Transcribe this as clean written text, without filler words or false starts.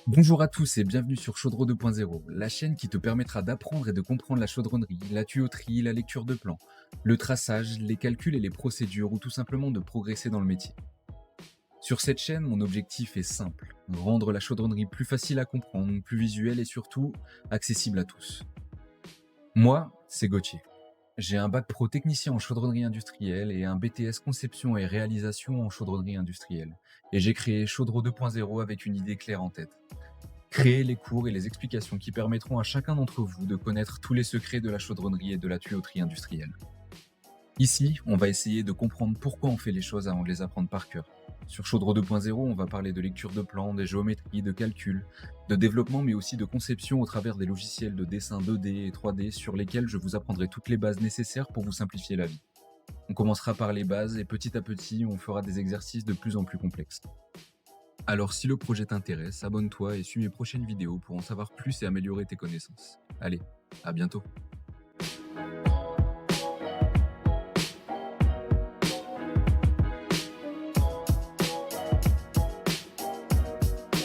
Bonjour à tous et bienvenue sur Chaudro 2.0, la chaîne qui te permettra d'apprendre et de comprendre la chaudronnerie, la tuyauterie, la lecture de plans, le traçage, les calculs et les procédures ou tout simplement de progresser dans le métier. Sur cette chaîne, mon objectif est simple, rendre la chaudronnerie plus facile à comprendre, plus visuelle et surtout accessible à tous. Moi, c'est Gauthier. J'ai un bac pro technicien en chaudronnerie industrielle et un BTS conception et réalisation en chaudronnerie industrielle. Et j'ai créé Chaudro 2.0 avec une idée claire en tête. Créer les cours et les explications qui permettront à chacun d'entre vous de connaître tous les secrets de la chaudronnerie et de la tuyauterie industrielle. Ici, on va essayer de comprendre pourquoi on fait les choses avant de les apprendre par cœur. Sur Chaudron 2.0, on va parler de lecture de plans, de géométrie, de calcul, de développement mais aussi de conception au travers des logiciels de dessin 2D et 3D sur lesquels je vous apprendrai toutes les bases nécessaires pour vous simplifier la vie. On commencera par les bases et petit à petit, on fera des exercices de plus en plus complexes. Alors si le projet t'intéresse, abonne-toi et suis mes prochaines vidéos pour en savoir plus et améliorer tes connaissances. Allez, à bientôt.